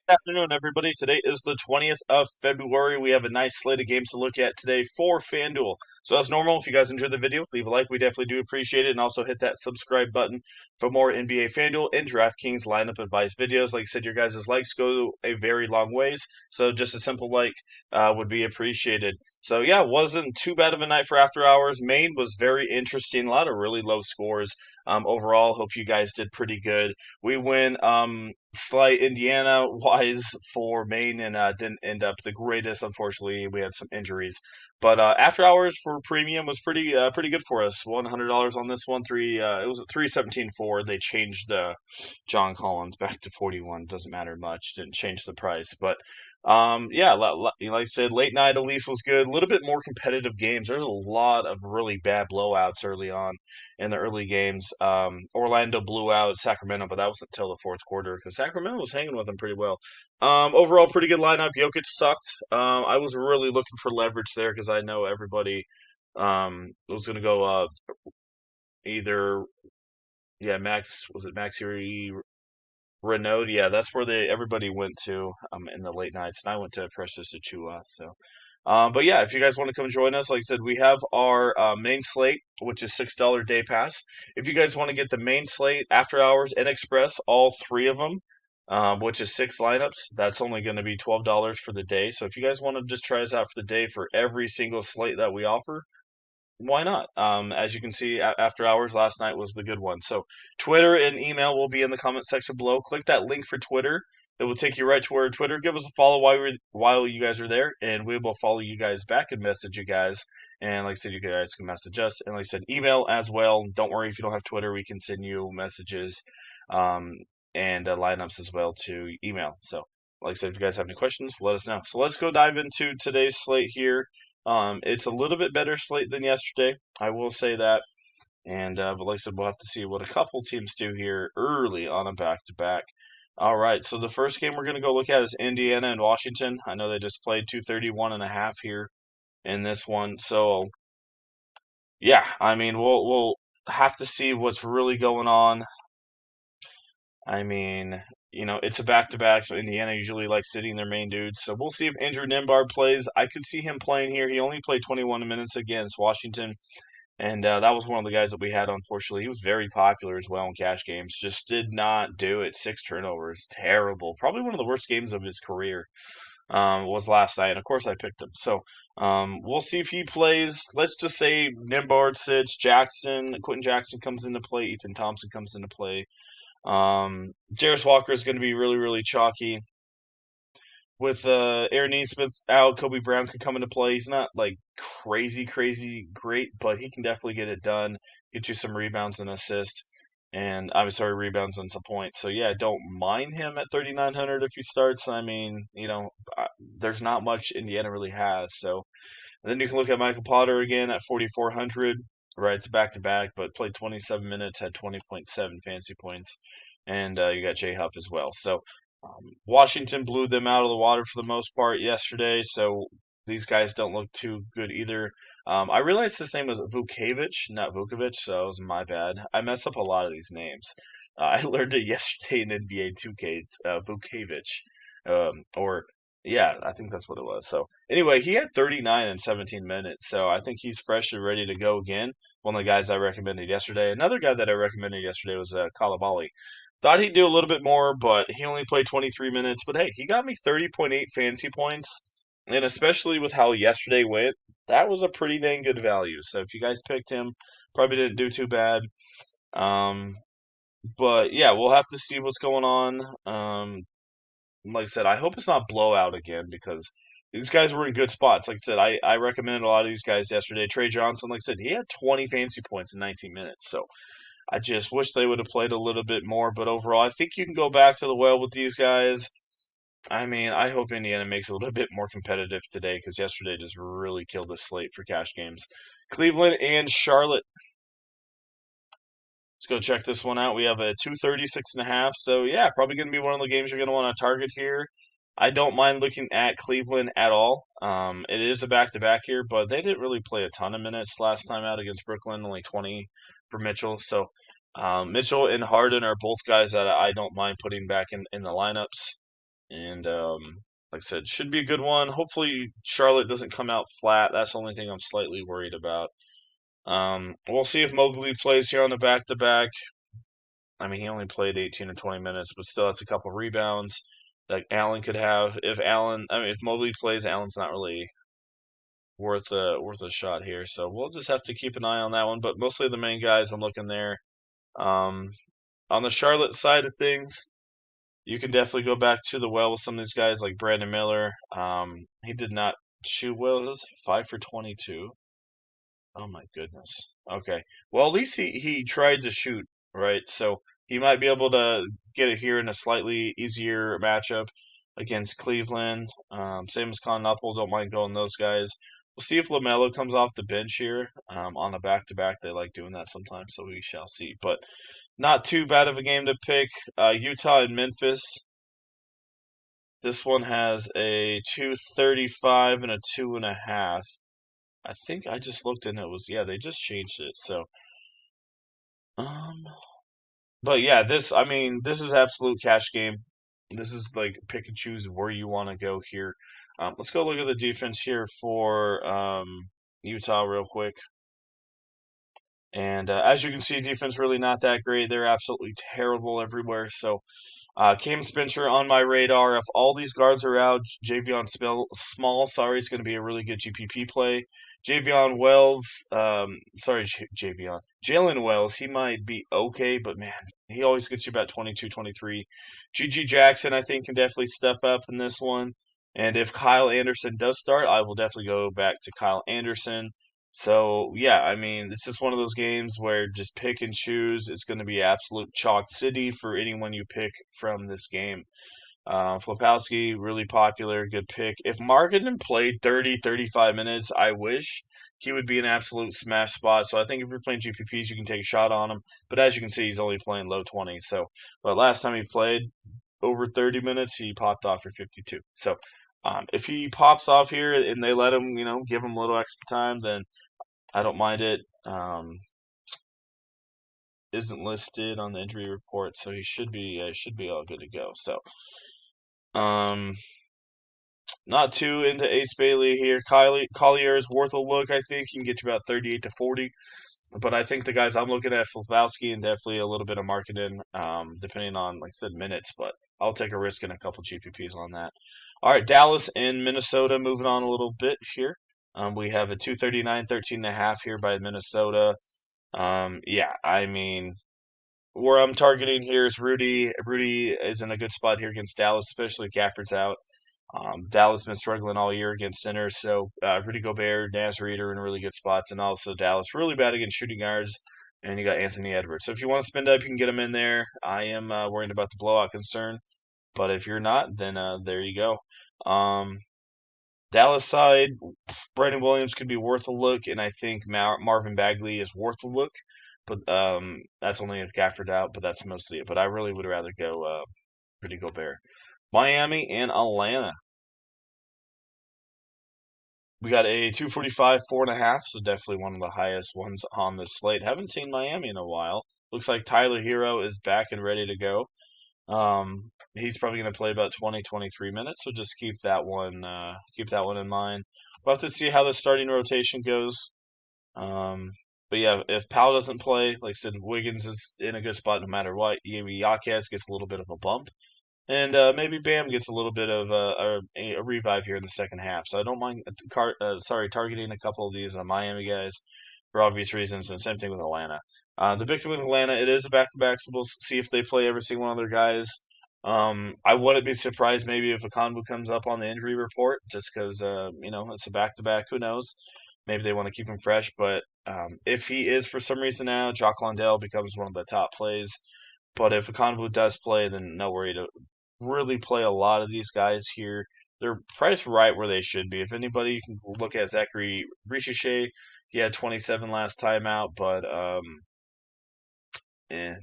Good afternoon, everybody. Today is the 20th of February. We have a nice slate of games to look at today for Fanduel. So, as normal, if you guys enjoyed the video, leave a like. We definitely do appreciate it. And also hit that subscribe button for more NBA Fanduel and DraftKings lineup advice videos. Like I said, your guys' likes go a very long ways. So, just a simple like would be appreciated. So, yeah, wasn't too bad of a night for After Hours. Maine was very interesting. A lot of really low scores overall. Hope you guys did pretty good. We win slight Indiana wise for Maine and didn't end up the greatest. Unfortunately, we had some injuries. But after hours for premium was pretty good for us. $100 on this one. It was at 317.4. They changed John Collins back to 41. Doesn't matter much. Didn't change the price. But yeah, like I said, late night at least was good. A little bit more competitive games. There's a lot of really bad blowouts early on in the early games. Orlando blew out Sacramento, but that was until the fourth quarter because Sacramento was hanging with them pretty well. Overall, pretty good lineup. Jokic sucked. I was really looking for leverage there because I know everybody was going to go either, yeah, Max, was it Maxi Renaud? Yeah, that's where everybody went to in the late nights, and I went to Precious Achua. So, but yeah, if you guys want to come join us, like I said, we have our main slate, which is $6 day pass. If you guys want to get the main slate, after hours, and express, all three of them, which is six lineups, that's only going to be $12 for the day. So if you guys want to just try us out for the day for every single slate that we offer, why not? As you can see, after hours last night was the good one. So Twitter and email will be in the comment section below. Click that link for Twitter. It will take you right to where Twitter. Give us a follow while you guys are there, and we will follow you guys back and message you guys. And like I said, you guys can message us. And like I said, email as well. Don't worry if you don't have Twitter, we can send you messages um, and lineups as well to email. So like I said, if you guys have any questions, let us know. So let's go dive into today's slate here. It's a little bit better slate than yesterday. I will say that. And but like I said, we'll have to see what a couple teams do here early on a back-to-back. All right, so the first game we're going to go look at is Indiana and Washington. I know they just played 231.5 here in this one. So yeah, I mean we'll have to see what's really going on. I mean, it's a back-to-back, so Indiana usually likes sitting their main dudes. So we'll see if Andrew Nembhard plays. I could see him playing here. He only played 21 minutes against Washington, and that was one of the guys that we had, unfortunately. He was very popular as well in cash games. Just did not do it. Six turnovers. Terrible. Probably one of the worst games of his career was last night. And of course, I picked him. So we'll see if he plays. Let's just say Nembhard sits. Quentin Jackson comes into play. Ethan Thompson comes into play. Jarris Walker is going to be really, really chalky. With Aaron Neesmith out, Kobe Brown could come into play. He's not like crazy great, but he can definitely get it done. Get you some rebounds and assists, and I'm sorry, rebounds and some points. So yeah, I don't mind him at 3,900 if he starts. I mean, there's not much Indiana really has. So and then you can look at Michael Potter again at 4,400. Right, it's back to back, but played 27 minutes, had 20.7 fantasy points, and you got Jay Huff as well. So Washington blew them out of the water for the most part yesterday, so these guys don't look too good either. I realized his name was Vukovic, not Vukovic, so it was my bad. I mess up a lot of these names. I learned it yesterday in NBA 2K. It's Vukovic, or yeah, I think that's what it was. So anyway, he had 39 in 17 minutes, so I think he's fresh and ready to go again. One of the guys I recommended yesterday. Another guy that I recommended yesterday was Kalabali. Thought he'd do a little bit more, but he only played 23 minutes. But hey, he got me 30.8 fantasy points, and especially with how yesterday went, that was a pretty dang good value. So if you guys picked him, probably didn't do too bad. Um, but yeah, we'll have to see what's going on. Like I said, I hope it's not blowout again because these guys were in good spots. Like I said, I recommended a lot of these guys yesterday. Trey Johnson, like I said, he had 20 fantasy points in 19 minutes. So I just wish they would have played a little bit more. But overall, I think you can go back to the well with these guys. I mean, I hope Indiana makes it a little bit more competitive today because yesterday just really killed the slate for cash games. Cleveland and Charlotte. Let's go check this one out. We have a 236.5. So yeah, probably going to be one of the games you're going to want to target here. I don't mind looking at Cleveland at all. It is a back-to-back here, but they didn't really play a ton of minutes last time out against Brooklyn, only 20 for Mitchell. So Mitchell and Harden are both guys that I don't mind putting back in the lineups. And like I said, should be a good one. Hopefully, Charlotte doesn't come out flat. That's the only thing I'm slightly worried about. We'll see if Mobley plays here on the back-to-back. I mean, he only played 18 or 20 minutes, but still, that's a couple rebounds that Allen could have. If Mobley plays, Allen's not really worth a shot here. So we'll just have to keep an eye on that one. But mostly the main guys, I'm looking there. Um, on the Charlotte side of things, you can definitely go back to the well with some of these guys like Brandon Miller. He did not shoot well. It was like 5 for 22. Oh my goodness. Okay. Well, at least he tried to shoot, right? So he might be able to get it here in a slightly easier matchup against Cleveland. Same as Con Upple. Don't mind going those guys. We'll see if LaMelo comes off the bench here on the back-to-back. They like doing that sometimes, so we shall see. But not too bad of a game to pick. Utah and Memphis. This one has a 235 and a 2.5. I think I just looked and it was, yeah, they just changed it. So, um, but yeah, this is absolute cash game. This is like pick and choose where you want to go here. Let's go look at the defense here for Utah real quick. And as you can see, defense really not that great. They're absolutely terrible everywhere. So Cam Spencer on my radar. If all these guards are out, Small, sorry, is going to be a really good GPP play. Javion Wells, Javion. Jalen Wells, he might be okay, but man, he always gets you about 22, 23. GG Jackson, I think, can definitely step up in this one. And if Kyle Anderson does start, I will definitely go back to Kyle Anderson. So yeah, I mean, this is one of those games where just pick and choose. It's going to be absolute chalk city for anyone you pick from this game. Flopowski, really popular, good pick. If Markkanen played 30, 35 minutes, I wish he would be an absolute smash spot. So I think if you're playing GPPs, you can take a shot on him. But as you can see, he's only playing low 20s. So, but last time he played over 30 minutes, he popped off for 52. So if he pops off here and they let him, give him a little extra time, then I don't mind it. Isn't listed on the injury report, so he should be all good to go. So, um, not too into Ace Bailey here. Collier is worth a look. I think he can get you about 38 to 40. But I think the guys I'm looking at, Flopowski and definitely a little bit of marketing, depending on, like I said, minutes. But I'll take a risk in a couple GPPs on that. All right, Dallas and Minnesota moving on a little bit here. We have a 239, 13.5 here by Minnesota. Yeah, I mean, where I'm targeting here is Rudy. Rudy is in a good spot here against Dallas, especially if Gafford's out. Dallas has been struggling all year against centers, so Rudy Gobert, Naz Reid are in really good spots, and also Dallas really bad against shooting guards. And you got Anthony Edwards. So if you want to spend up, you can get him in there. I am worried about the blowout concern, but if you're not, then there you go. Dallas side, Brandon Williams could be worth a look, and I think Marvin Bagley is worth a look. But that's only if Gafford out, but that's mostly it. But I really would rather go Rudy Gobert. Miami and Atlanta. We got a 245, 4.5, so definitely one of the highest ones on this slate. Haven't seen Miami in a while. Looks like Tyler Hero is back and ready to go. He's probably going to play about 20, 23 minutes, so just keep that one in mind. We'll have to see how the starting rotation goes. Um, but yeah, if Powell doesn't play, like I said, Wiggins is in a good spot no matter what. Maybe Yaquez gets a little bit of a bump. And maybe Bam gets a little bit of a revive here in the second half. So I don't mind targeting a couple of these Miami guys for obvious reasons, and same thing with Atlanta. The big thing with Atlanta, it is a back-to-back, so we'll see if they play every single one of their guys. I wouldn't be surprised maybe if a Okongwu comes up on the injury report, just because it's a back-to-back. Who knows? Maybe they want to keep him fresh, but if he is for some reason now, Jock Landale becomes one of the top plays. But if a Okongwu does play, then no worry to really play a lot of these guys here. They're priced right where they should be. If anybody, you can look at Zachary Richichet. He had 27 last time out, but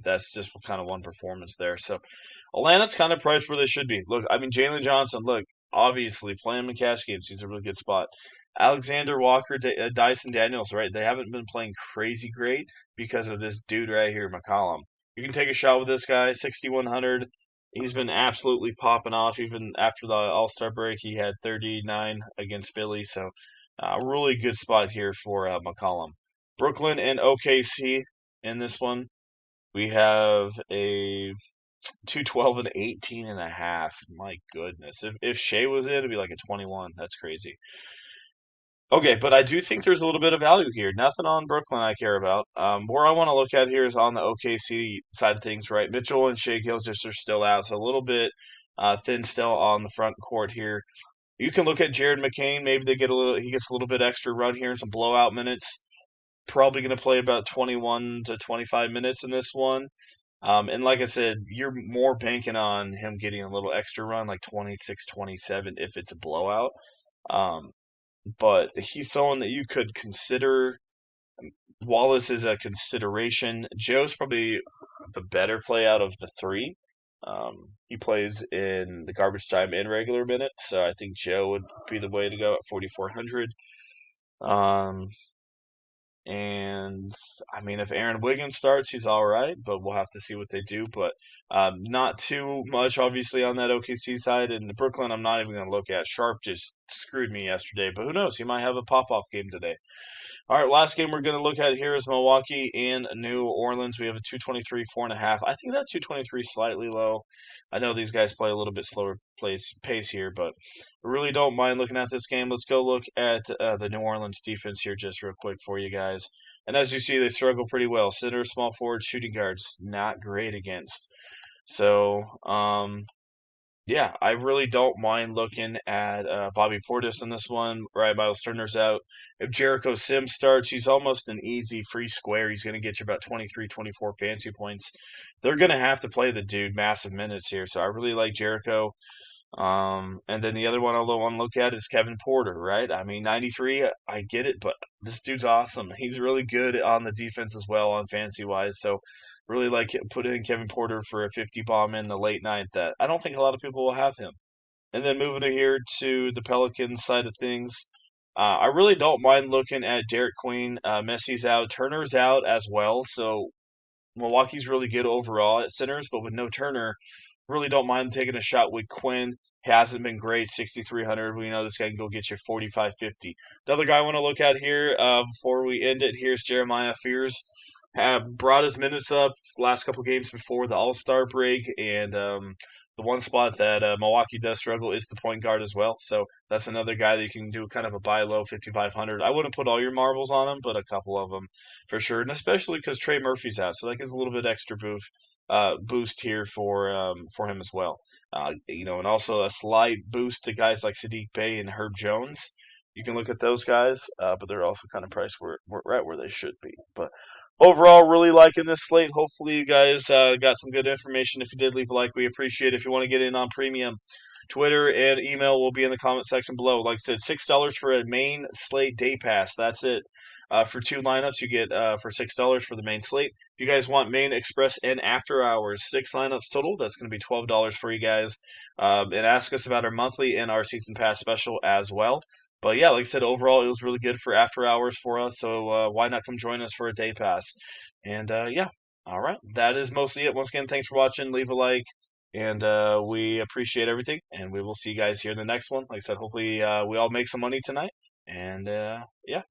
that's just kind of one performance there. So Atlanta's kind of priced where they should be. Look, I mean, Jalen Johnson, look, obviously playing in cash games, he's a really good spot. Alexander Walker, Dyson Daniels, right? They haven't been playing crazy great because of this dude right here, McCollum. You can take a shot with this guy, 6,100. He's been absolutely popping off. Even after the All-Star break, he had 39 against Philly. So, really good spot here for McCollum. Brooklyn and OKC in this one. We have a 212 and 18 and a half. My goodness. If Shea was in, it'd be like a 21. That's crazy. Okay, but I do think there's a little bit of value here. Nothing on Brooklyn I care about. Where I want to look at here is on the OKC side of things, right? Mitchell and Shea Gilgeous are still out, so a little bit thin still on the front court here. You can look at Jared McCain. Maybe he gets a little bit extra run here and some blowout minutes. Probably going to play about 21 to 25 minutes in this one. And like I said, you're more banking on him getting a little extra run, like 26, 27, if it's a blowout. Um, but he's someone that you could consider. Wallace is a consideration. Joe's probably the better play out of the three. He plays in the garbage time and regular minutes, so I think Joe would be the way to go at 4,400. Um, and I mean, if Aaron Wiggins starts, he's all right, but we'll have to see what they do. But not too much, obviously, on that OKC side. And Brooklyn, I'm not even going to look at. Sharp just screwed me yesterday, but who knows? He might have a pop off game today. All right, last game we're going to look at here is Milwaukee and New Orleans. We have a 223, 4.5. I think that 223 is slightly low. I know these guys play a little bit slower pace here, but I really don't mind looking at this game. Let's go look at the New Orleans defense here just real quick for you guys. And as you see, they struggle pretty well. Center, small forward, shooting guards, not great against. So, yeah, I really don't mind looking at Bobby Portis in this one. Right, Miles Turner's out. If Jericho Sims starts, he's almost an easy free square. He's going to get you about 23, 24 fantasy points. They're going to have to play the dude massive minutes here, so I really like Jericho. And then the other one I want to look at is Kevin Porter, right? I mean, 93, I get it, but this dude's awesome. He's really good on the defense as well on fantasy wise. So really like putting in Kevin Porter for a 50 bomb in the late night that I don't think a lot of people will have him. And then moving here to the Pelicans side of things, I really don't mind looking at Derek Queen. Messi's out, Turner's out as well. So Milwaukee's really good overall at centers, but with no Turner, really don't mind taking a shot with Quinn. Hasn't been great, 6,300. We know this guy can go get you 45.50. Another guy I want to look at here before we end it here is Jeremiah Fears. Have brought his minutes up last couple games before the All-Star break, and the one spot that Milwaukee does struggle is the point guard as well. So that's another guy that you can do kind of a buy low, 5,500. I wouldn't put all your marbles on him, but a couple of them for sure, and especially because Trey Murphy's out, so that gives a little bit extra boost here for him as well. And also a slight boost to guys like Sadiq Bey and Herb Jones. You can look at those guys, but they're also kind of priced right where they should be. But overall, really liking this slate. Hopefully, you guys got some good information. If you did, leave a like. We appreciate it. If you want to get in on premium, Twitter and email will be in the comment section below. Like I said, $6 for a main slate day pass. That's it. For 2 lineups, you get for $6 for the main slate. If you guys want main, express, and after hours, 6 lineups total. That's going to be $12 for you guys. And ask us about our monthly and our season pass special as well. But yeah, like I said, overall, it was really good for after hours for us. So why not come join us for a day pass? And yeah, all right. That is mostly it. Once again, thanks for watching. Leave a like. And we appreciate everything. And we will see you guys here in the next one. Like I said, hopefully we all make some money tonight. And yeah.